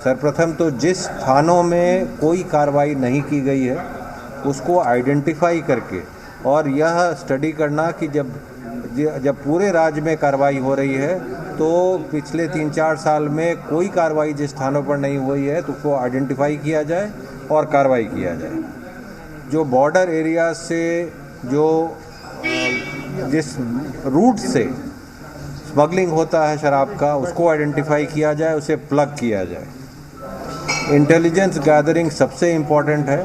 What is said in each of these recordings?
सर्वप्रथम तो जिस थानों में कोई कार्रवाई नहीं की गई है उसको आइडेंटिफाई करके और यह स्टडी करना कि जब पूरे राज्य में कार्रवाई हो रही है तो पिछले 3-4 साल में कोई कार्रवाई जिस थानों पर नहीं हुई है तो उसको आइडेंटिफाई किया जाए और कार्रवाई किया जाए। जो बॉर्डर एरिया से जो जिस रूट से स्मगलिंग होता है शराब का उसको आइडेंटिफाई किया जाए, उसे प्लग किया जाए। इंटेलिजेंस गैदरिंग सबसे इम्पॉर्टेंट है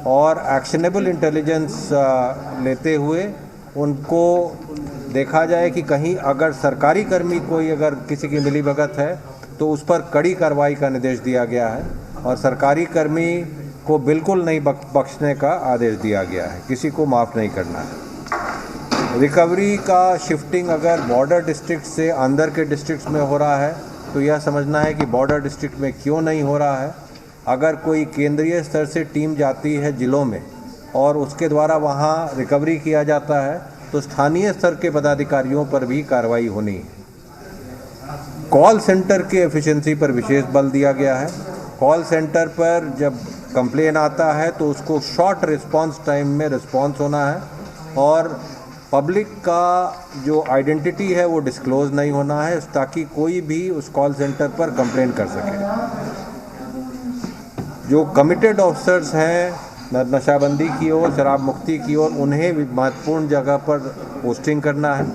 और एक्शनेबल इंटेलिजेंस लेते हुए उनको देखा जाए कि कहीं अगर सरकारी कर्मी कोई अगर किसी की मिलीभगत है तो उस पर कड़ी कार्रवाई का निर्देश दिया गया है और सरकारी कर्मी को बिल्कुल नहीं बख्शने का आदेश दिया गया है, किसी को माफ़ नहीं करना है। रिकवरी का शिफ्टिंग अगर बॉर्डर डिस्ट्रिक्ट से अंदर के डिस्ट्रिक्ट्स में हो रहा है तो यह समझना है कि बॉर्डर डिस्ट्रिक्ट में क्यों नहीं हो रहा है। अगर कोई केंद्रीय स्तर से टीम जाती है जिलों में और उसके द्वारा वहाँ रिकवरी किया जाता है तो स्थानीय स्तर के पदाधिकारियों पर भी कार्रवाई होनी है। कॉल सेंटर के एफिशिएंसी पर विशेष बल दिया गया है। कॉल सेंटर पर जब कंप्लेन आता है तो उसको शॉर्ट रिस्पांस टाइम में रिस्पांस होना है और पब्लिक का जो आइडेंटिटी है वो डिस्क्लोज नहीं होना है ताकि कोई भी उस कॉल सेंटर पर कंप्लेन कर सके। जो कमिटेड ऑफिसर्स हैं नशाबंदी की ओर, शराब मुक्ति की ओर, उन्हें महत्वपूर्ण जगह पर पोस्टिंग करना है।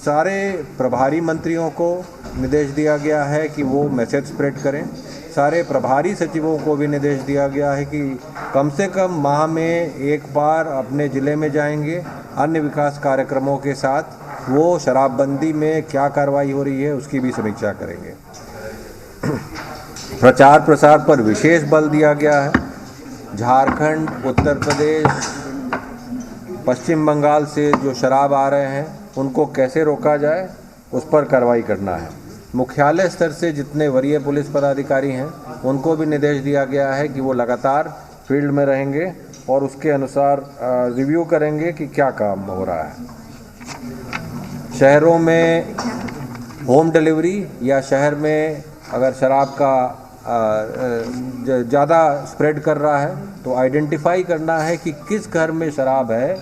सारे प्रभारी मंत्रियों को निर्देश दिया गया है कि वो मैसेज स्प्रेड करें। सारे प्रभारी सचिवों को भी निर्देश दिया गया है कि कम से कम माह में एक बार अपने ज़िले में जाएंगे, अन्य विकास कार्यक्रमों के साथ वो शराबबंदी में क्या कार्रवाई हो रही है उसकी भी समीक्षा करेंगे। प्रचार प्रसार पर विशेष बल दिया गया है। झारखंड, उत्तर प्रदेश, पश्चिम बंगाल से जो शराब आ रहे हैं उनको कैसे रोका जाए उस पर कार्रवाई करना है। मुख्यालय स्तर से जितने वरीय पुलिस पदाधिकारी हैं उनको भी निर्देश दिया गया है कि वो लगातार फील्ड में रहेंगे और उसके अनुसार रिव्यू करेंगे कि क्या काम हो रहा है। शहरों में होम डिलीवरी या शहर में अगर शराब का ज़्यादा स्प्रेड कर रहा है तो आइडेंटिफाई करना है कि किस घर में शराब है,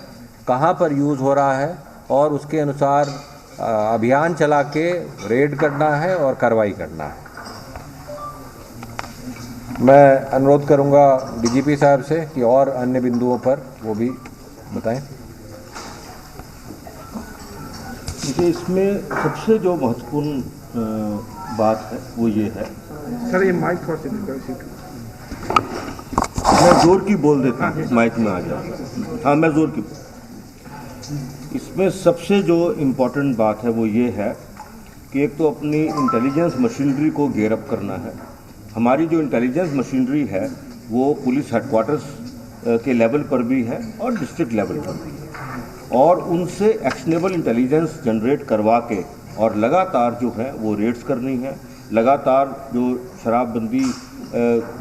कहाँ पर यूज़ हो रहा है और उसके अनुसार अभियान चला के रेड करना है और कार्रवाई करना है। मैं अनुरोध करूंगा डीजीपी साहब से कि और अन्य बिंदुओं पर वो भी बताएं। देखिए, इसमें सबसे जो महत्वपूर्ण बात है वो ये है, सर ये माइक थोड़ा सा मैं जोर की बोल देता हूँ, माइक में आ जाए। हाँ, मैं जोर की। इसमें सबसे जो इम्पोर्टेंट बात है वो ये है कि एक तो अपनी इंटेलिजेंस मशीनरी को गेयर अप करना है। हमारी जो इंटेलिजेंस मशीनरी है वो पुलिस हेडक्वार्टर्स के लेवल पर भी है और डिस्ट्रिक्ट लेवल पर भी है और उनसे एक्शनेबल इंटेलिजेंस जनरेट करवा के और लगातार जो है वो रेड्स करनी है। लगातार जो शराबबंदी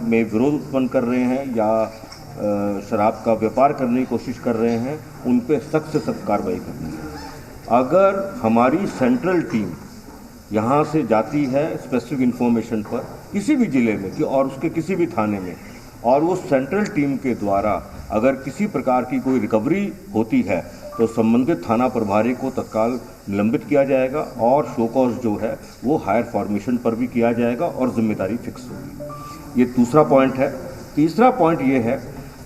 में विरोध उत्पन्न कर रहे हैं या शराब का व्यापार करने की कोशिश कर रहे हैं उन पे सख्त से सख्त कार्रवाई करनी है। अगर हमारी सेंट्रल टीम यहाँ से जाती है स्पेसिफिक इन्फॉर्मेशन पर किसी भी ज़िले में कि और उसके किसी भी थाने में और वो सेंट्रल टीम के द्वारा अगर किसी प्रकार की कोई रिकवरी होती है तो संबंधित थाना प्रभारी को तत्काल निलंबित किया जाएगा और शो कॉज जो है वो हायर फॉर्मेशन पर भी किया जाएगा और जिम्मेदारी फिक्स होगी। ये दूसरा पॉइंट है। तीसरा पॉइंट ये है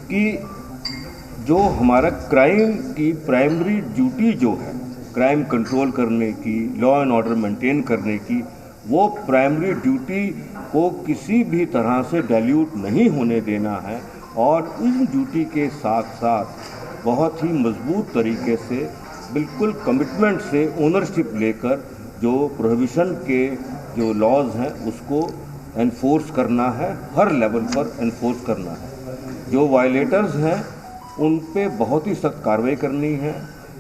कि जो हमारा क्राइम की प्राइमरी ड्यूटी जो है क्राइम कंट्रोल करने की, लॉ एंड ऑर्डर मेंटेन करने की, वो प्राइमरी ड्यूटी को किसी भी तरह से डाइल्यूट नहीं होने देना है और इस ड्यूटी के साथ साथ बहुत ही मजबूत तरीके से बिल्कुल कमिटमेंट से ओनरशिप लेकर जो प्रोहिबिशन के जो लॉज हैं उसको एनफोर्स करना है, हर लेवल पर एनफोर्स करना है। जो वायलेटर्स हैं उन पे बहुत ही सख्त कार्रवाई करनी है।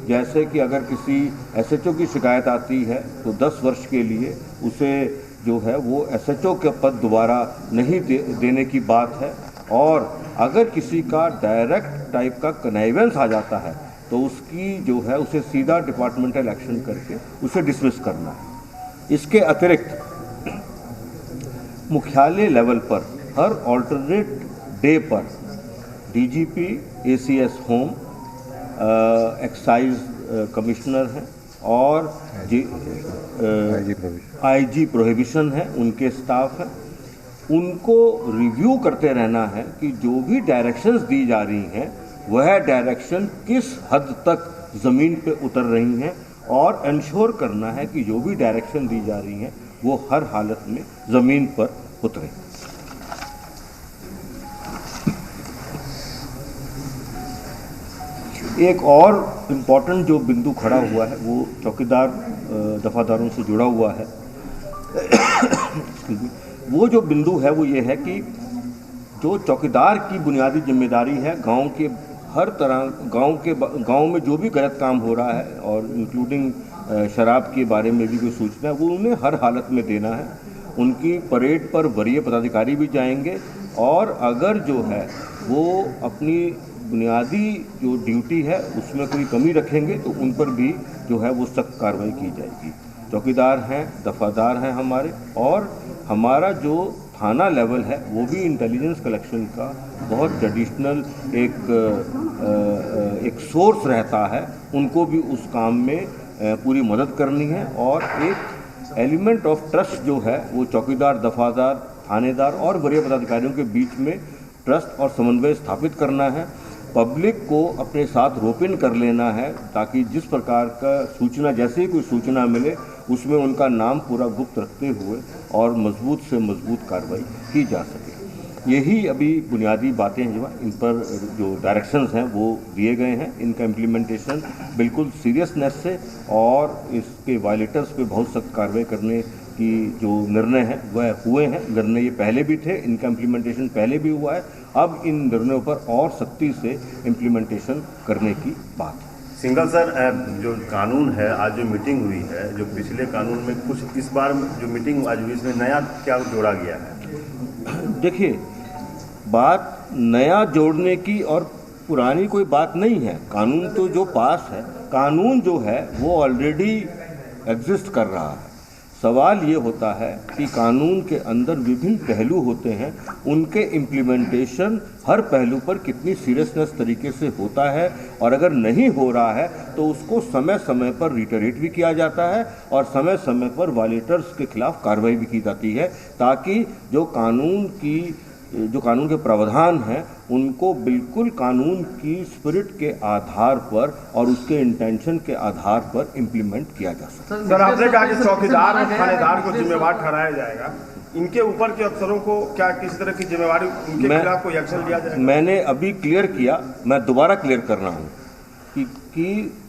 जैसे कि अगर किसी एसएचओ की शिकायत आती है तो 10 वर्ष के लिए उसे जो है वो एसएचओ के पद दोबारा नहीं देने की बात है और अगर किसी का डायरेक्ट टाइप का कनाइवेंस आ जाता है तो उसकी जो है उसे सीधा डिपार्टमेंटल एक्शन करके उसे डिसमिस करना है। इसके अतिरिक्त मुख्यालय लेवल पर हर ऑल्टरनेट डे पर DGP, ACS home, excise commissioner हैं और आईजी प्रोहिबिशन है, उनके स्टाफ हैं, उनको रिव्यू करते रहना है कि जो भी डायरेक्शंस दी जा रही हैं वह डायरेक्शन किस हद तक ज़मीन पे उतर रही हैं और इंश्योर करना है कि जो भी डायरेक्शन दी जा रही हैं वो हर हालत में ज़मीन पर उतरे। एक और इम्पॉर्टेंट जो बिंदु खड़ा हुआ है वो चौकीदार दफादारों से जुड़ा हुआ है। वो जो बिंदु है वो ये है कि जो चौकीदार की बुनियादी जिम्मेदारी है गांव के हर तरह गांव में जो भी गलत काम हो रहा है और इंक्लूडिंग शराब के बारे में भी कोई सूचना है वो उन्हें हर हालत में देना है। उनकी परेड पर वरीय पदाधिकारी भी जाएंगे और अगर जो है वो अपनी बुनियादी जो ड्यूटी है उसमें कोई कमी रखेंगे तो उन पर भी जो है वो सख्त कार्रवाई की जाएगी। चौकीदार हैं, दफादार हैं हमारे, और हमारा जो थाना लेवल है वो भी इंटेलिजेंस कलेक्शन का बहुत ट्रेडिशनल एक सोर्स रहता है। उनको भी उस काम में पूरी मदद करनी है और एक एलिमेंट ऑफ ट्रस्ट जो है वो चौकीदार, दफादार, थानेदार और वरीय पदाधिकारियों के बीच में ट्रस्ट और समन्वय स्थापित करना है। पब्लिक को अपने साथ रोप इन कर लेना है ताकि जिस प्रकार का सूचना, जैसे ही कोई सूचना मिले उसमें उनका नाम पूरा गुप्त रखते हुए और मजबूत से मजबूत कार्रवाई की जा सके। यही अभी बुनियादी बातें हैं इन पर जो डायरेक्शंस हैं वो दिए गए हैं। इनका इम्प्लीमेंटेशन बिल्कुल सीरियसनेस से और इसके वायलेटर्स पे बहुत सख्त कार्रवाई करने की जो निर्णय हैं वह हुए हैं। निर्णय ये पहले भी थे, इनका इम्प्लीमेंटेशन पहले भी हुआ है। अब इन निर्णयों पर और सख्ती से इम्प्लीमेंटेशन करने की बात है। सिंघल सर, जो कानून है, आज जो मीटिंग हुई है, जो पिछले कानून में कुछ इस बार जो मीटिंग आज हुई इसमें नया क्या जोड़ा गया है? देखिए, बात नया जोड़ने की और पुरानी कोई बात नहीं है। कानून तो जो पास है, कानून जो है वो ऑलरेडी एग्जिस्ट कर रहा है। सवाल ये होता है कि कानून के अंदर विभिन्न पहलू होते हैं, उनके इम्प्लीमेंटेशन हर पहलू पर कितनी सीरियसनेस तरीके से होता है और अगर नहीं हो रहा है तो उसको समय समय पर रिटरेट भी किया जाता है और समय समय पर वायलेटर्स के खिलाफ कार्रवाई भी की जाती है ताकि जो कानून के प्रावधान हैं उनको बिल्कुल कानून की स्पिरिट के आधार पर और उसके इंटेंशन के आधार पर इम्प्लीमेंट किया जा सके। सर, आपने कहा कि चौकीदार और थानेदार को जिम्मेवार ठहराया जाएगा, इनके ऊपर के अफसरों को क्या किसी तरह की जिम्मेवारी, उनके खिलाफ कोई एक्शन लिया जाएगा? मैंने अभी क्लियर किया, मैं दोबारा क्लियर कर रहा हूँ कि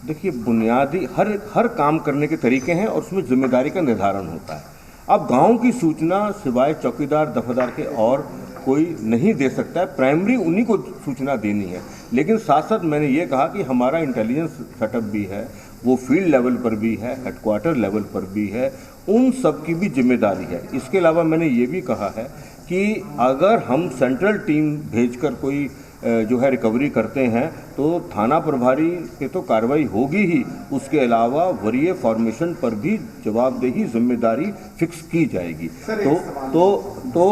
देखिए, बुनियादी हर काम करने के तरीके हैं और उसमें जिम्मेदारी का निर्धारण होता है। अब गाँव की सूचना सिवाय चौकीदार, दफादार के और कोई नहीं दे सकता है, प्राइमरी उन्हीं को सूचना देनी है। लेकिन साथ साथ मैंने ये कहा कि हमारा इंटेलिजेंस सेटअप भी है, वो फील्ड लेवल पर भी है, हेडक्वार्टर लेवल पर भी है, उन सब की भी जिम्मेदारी है। इसके अलावा मैंने ये भी कहा है कि अगर हम सेंट्रल टीम भेजकर कोई जो है रिकवरी करते हैं तो थाना प्रभारी पे तो कार्रवाई होगी ही, उसके अलावा वरीय फॉर्मेशन पर भी जवाबदेही, जिम्मेदारी फिक्स की जाएगी। तो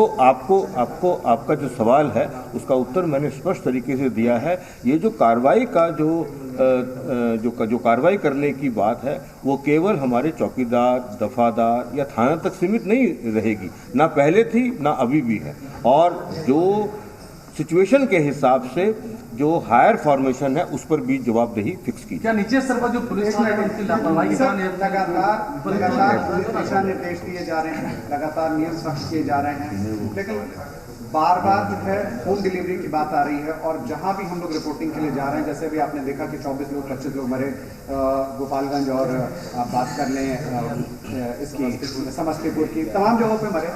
आपका जो सवाल है उसका उत्तर मैंने स्पष्ट तरीके से दिया है। ये जो कार्रवाई का जो कार्रवाई करने की बात है वो केवल हमारे चौकीदार, दफादार या थाना तक सीमित नहीं रहेगी, ना पहले थी ना अभी भी है, और जो सिचुएशन के हिसाब से जो हायर फॉर्मेशन है उस पर भी जवाबदेही फिक्स की। क्या नीचे स्तर पर जो पुलिस लापरवाही लगातार दिशा निर्देश दिए जा रहे हैं, लगातार नियम सख्त किए जा रहे हैं, लेकिन बार बार जो है होम डिलीवरी की बात आ रही है और जहां भी हम लोग रिपोर्टिंग के लिए जा रहे हैं, जैसे भी आपने देखा कि 24 लोग 25 लोग मरे गोपालगंज, और आप बात कर लें इसकी समस्तीपुर की, तमाम जगहों पे मरे।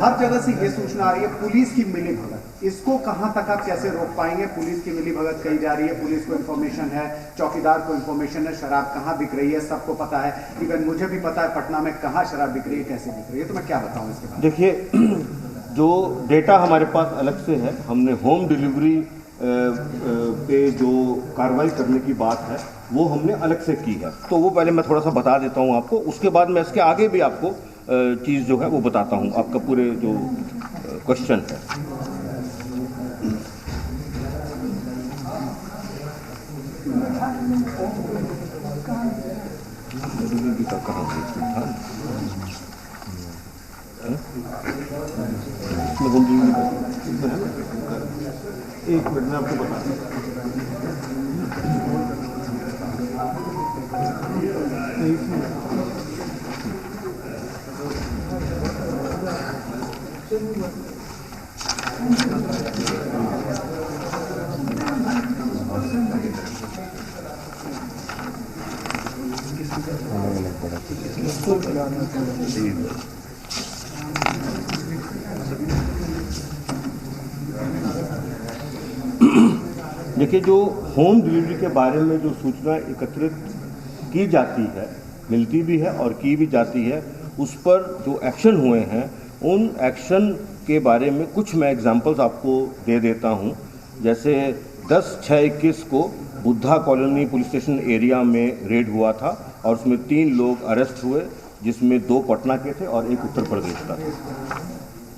हर जगह से ये सूचना आ रही है पुलिस की मिलीभगत। इसको कहाँ तक आप कैसे रोक पाएंगे? पुलिस की मिलीभगत कही जा रही है, पुलिस को इन्फॉर्मेशन है, चौकीदार को इन्फॉर्मेशन है, शराब कहाँ बिक रही है सबको पता है, इवन मुझे भी पता है पटना में कहाँ शराब बिक रही है, कैसे बिक रही है, तो मैं क्या बताऊँ इसके बारे में। देखिए, जो डेटा हमारे पास अलग से है, हमने होम डिलीवरी पे जो कार्रवाई करने की बात है वो हमने अलग से की है, तो वो पहले मैं थोड़ा सा बता देता हूँ आपको, उसके बाद मैं इसके आगे भी आपको चीज़ जो है वो बताता हूँ, आपका पूरे जो क्वेश्चन है। एक मिनट में आपको बता दूं। देखिए, जो होम डिलीवरी के बारे में जो सूचना एकत्रित की जाती है, मिलती भी है और की भी जाती है, उस पर जो एक्शन हुए हैं उन एक्शन के बारे में कुछ मैं एग्जांपल्स आपको दे देता हूं। जैसे 10/6/21 को Buddha colony police station area में रेड हुआ था और उसमें 3 लोग अरेस्ट हुए, जिसमें 2 पटना के थे और 1 उत्तर प्रदेश का।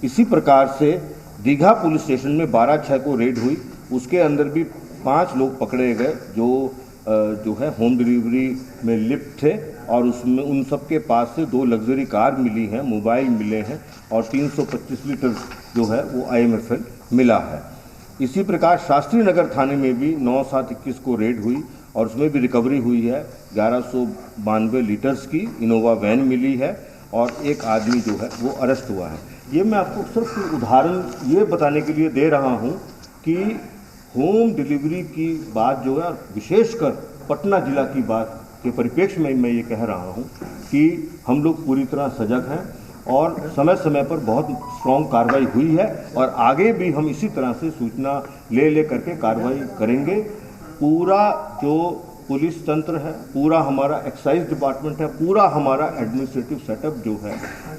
इसी प्रकार से दीघा पुलिस स्टेशन में 12/6 को रेड हुई, उसके अंदर भी 5 लोग पकड़े गए जो है होम डिलीवरी में लिप्त थे और उसमें उन सब के पास से 2 लग्जरी कार मिली हैं, मोबाइल मिले हैं और 325 लीटर जो है वो IMFL मिला है। इसी प्रकार शास्त्री नगर थाने में भी 9/7/21 को रेड हुई और उसमें भी रिकवरी हुई है, 1192 लीटर्स की इनोवा वैन मिली है और 1 आदमी जो है वो अरेस्ट हुआ है। ये मैं आपको सिर्फ उदाहरण ये बताने के लिए दे रहा हूँ कि होम डिलीवरी की बात जो है, विशेषकर पटना जिला की बात के परिप्रेक्ष्य में मैं ये कह रहा हूँ कि हम लोग पूरी तरह सजग हैं और समय समय पर बहुत स्ट्रॉन्ग कार्रवाई हुई है और आगे भी हम इसी तरह से सूचना ले करके कार्रवाई करेंगे। पूरा जो पुलिस तंत्र है, पूरा हमारा एक्साइज डिपार्टमेंट है, पूरा हमारा एडमिनिस्ट्रेटिव सेटअप जो है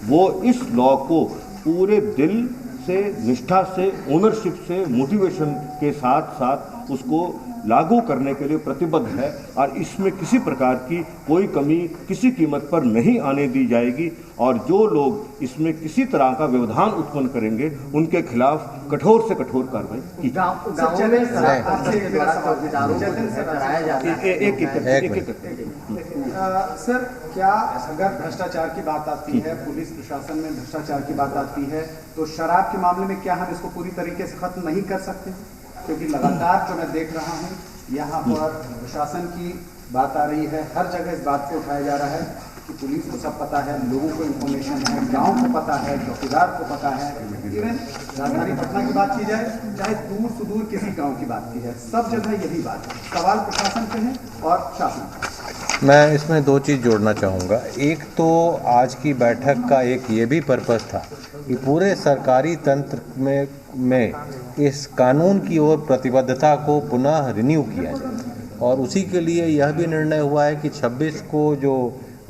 वो इस लॉ को पूरे दिल से, निष्ठा से, ओनरशिप से, मोटिवेशन के साथ साथ उसको लागू करने के लिए प्रतिबद्ध है और इसमें किसी प्रकार की कोई कमी किसी कीमत पर नहीं आने दी जाएगी और जो लोग इसमें किसी तरह का व्यवधान उत्पन्न करेंगे उनके खिलाफ कठोर से कठोर कार्रवाई की सर, क्या अगर भ्रष्टाचार की बात आती है, पुलिस प्रशासन में भ्रष्टाचार की बात आती है, तो शराब के मामले में क्या हम इसको पूरी तरीके से खत्म नहीं कर सकते? क्योंकि लगातार जो मैं देख रहा हूँ यहाँ पर प्रशासन की बात आ रही है, हर जगह इस बात को उठाया जा रहा है कि पुलिस को सब पता है, लोगों को इन्फॉर्मेशन है, गांव को पता है, चौकीदार को पता है। इवन राजधानी पटना की बात की जाए, चाहे दूर सुदूर किसी गांव की बात की जाए, सब जगह यही बात है। सवाल प्रशासन पे है और शासन। मैं इसमें 2 चीज़ जोड़ना चाहूँगा। एक तो आज की बैठक का एक ये भी पर्पस था कि पूरे सरकारी तंत्र में इस कानून की ओर प्रतिबद्धता को पुनः रिन्यू किया जाए और उसी के लिए यह भी निर्णय हुआ है कि 26 को जो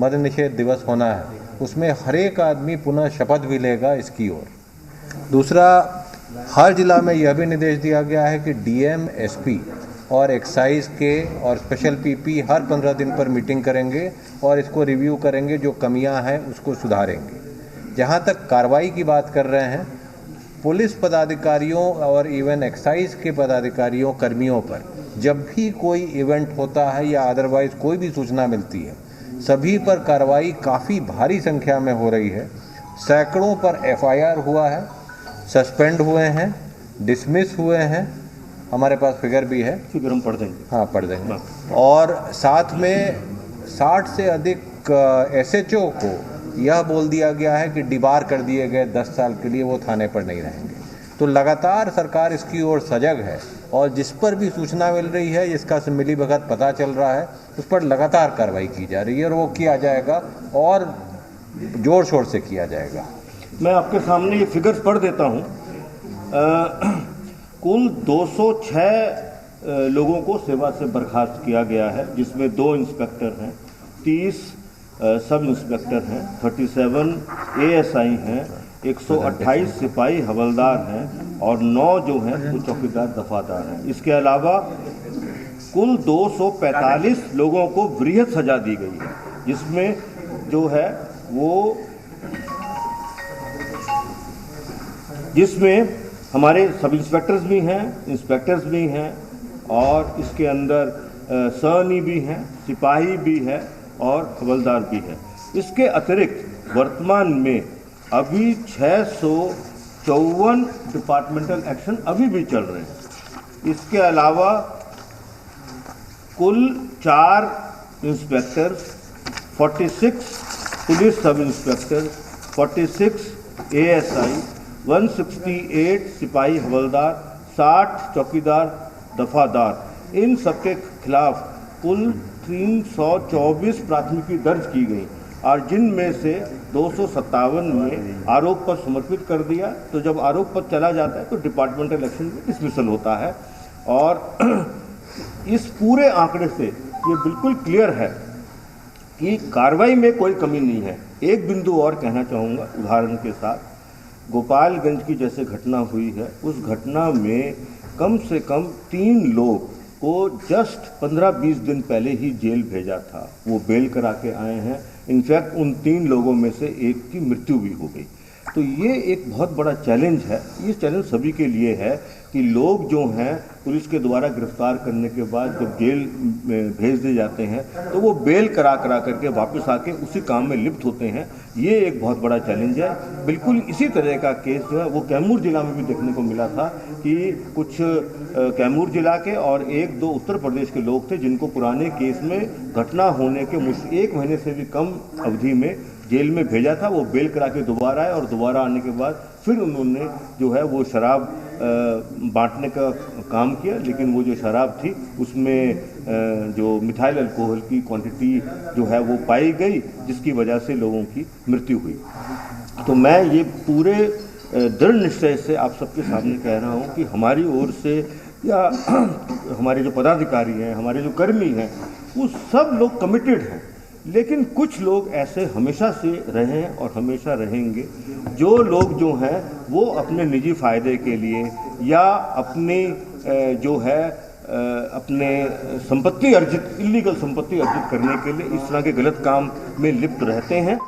मद्य निषेध दिवस होना है उसमें हर एक आदमी पुनः शपथ भी लेगा इसकी ओर। दूसरा, हर जिला में यह भी निर्देश दिया गया है कि DM, SP और एक्साइज के और स्पेशल PP हर 15 दिन पर मीटिंग करेंगे और इसको रिव्यू करेंगे, जो कमियां हैं उसको सुधारेंगे। जहां तक कार्रवाई की बात कर रहे हैं, पुलिस पदाधिकारियों और इवन एक्साइज के पदाधिकारियों, कर्मियों पर जब भी कोई इवेंट होता है या अदरवाइज कोई भी सूचना मिलती है, सभी पर कार्रवाई काफ़ी भारी संख्या में हो रही है। सैकड़ों पर FIR हुआ है, सस्पेंड हुए हैं, डिसमिस हुए हैं, हमारे पास फिगर भी है, फिगर हम पढ़ देंगे। हाँ, पढ़ देंगे। और साथ में 60 से अधिक SHO को यह बोल दिया गया है कि डिबार कर दिए गए 10 साल के लिए, वो थाने पर नहीं रहेंगे। तो लगातार सरकार इसकी ओर सजग है और जिस पर भी सूचना मिल रही है, जिसका मिलीभगत पता चल रहा है, उस पर लगातार कार्रवाई की जा रही है और वो किया जाएगा और जोर शोर से किया जाएगा। मैं आपके सामने ये फिगर्स पढ़ देता हूँ। कुल 206 लोगों को सेवा से बर्खास्त किया गया है, जिसमें 2 इंस्पेक्टर हैं, 30 सब इंस्पेक्टर हैं, 37 ASI हैं, 128 सिपाही हवलदार हैं और 9 जो हैं वो चौकीदार दफादार हैं। इसके अलावा कुल 245 लोगों को वृहद सजा दी गई है, जिसमें जो है वो जिसमें हमारे सब इंस्पेक्टर्स भी हैं, इंस्पेक्टर्स भी हैं और इसके अंदर सहनी भी हैं, सिपाही भी है और हवलदार भी है। इसके अतिरिक्त वर्तमान में अभी 654 डिपार्टमेंटल एक्शन अभी भी चल रहे हैं। इसके अलावा कुल 4 inspectors, 46 police sub inspector, 46 ASI, 168 सिपाही हवलदार, 60 चौकीदार दफादार, इन सबके खिलाफ कुल 324 प्राथमिकी दर्ज की गई और जिनमें से 257 में आरोप पत्र समर्पित कर दिया। तो जब आरोप पत्र चला जाता है तो डिपार्टमेंटल एक्शन में डिसमिसल होता है। और इस पूरे आंकड़े से ये बिल्कुल क्लियर है कि कार्रवाई में कोई कमी नहीं है। एक बिंदु और कहना चाहूँगा उदाहरण के साथ, गोपालगंज की जैसे घटना हुई है, उस घटना में कम से कम 3 लोग को जस्ट 15-20 दिन पहले ही जेल भेजा था। वो बेल करा के आए हैं। इनफैक्ट उन 3 लोगों में से एक की मृत्यु भी हो गई। तो ये एक बहुत बड़ा चैलेंज है। ये चैलेंज सभी के लिए है कि लोग जो हैं पुलिस के द्वारा गिरफ्तार करने के बाद जब जेल में भेज दिए जाते हैं तो वो बेल करा करके वापस आके उसी काम में लिप्त होते हैं। ये एक बहुत बड़ा चैलेंज है। बिल्कुल इसी तरह का केस जो है वो कैमूर जिला में भी देखने को मिला था कि कुछ कैमूर जिला के और 1-2 उत्तर प्रदेश के लोग थे जिनको पुराने केस में घटना होने के 1 महीने से भी कम अवधि में जेल में भेजा था। वो बेल करा के दोबारा आए और दोबारा आने के बाद फिर उन्होंने जो है वो शराब बांटने का काम किया, लेकिन वो जो शराब थी उसमें जो मिथाइल अल्कोहल की क्वांटिटी जो है वो पाई गई, जिसकी वजह से लोगों की मृत्यु हुई। तो मैं ये पूरे दृढ़ निश्चय से आप सबके सामने कह रहा हूँ कि हमारी ओर से या हमारे जो पदाधिकारी हैं, हमारे जो कर्मी हैं, वो सब लोग कमिटेड हैं। लेकिन कुछ लोग ऐसे हमेशा से रहे हैं और हमेशा रहेंगे, जो लोग जो हैं वो अपने निजी फ़ायदे के लिए या अपनी जो है अपने संपत्ति अर्जित, इलीगल संपत्ति अर्जित करने के लिए इस तरह के गलत काम में लिप्त रहते हैं।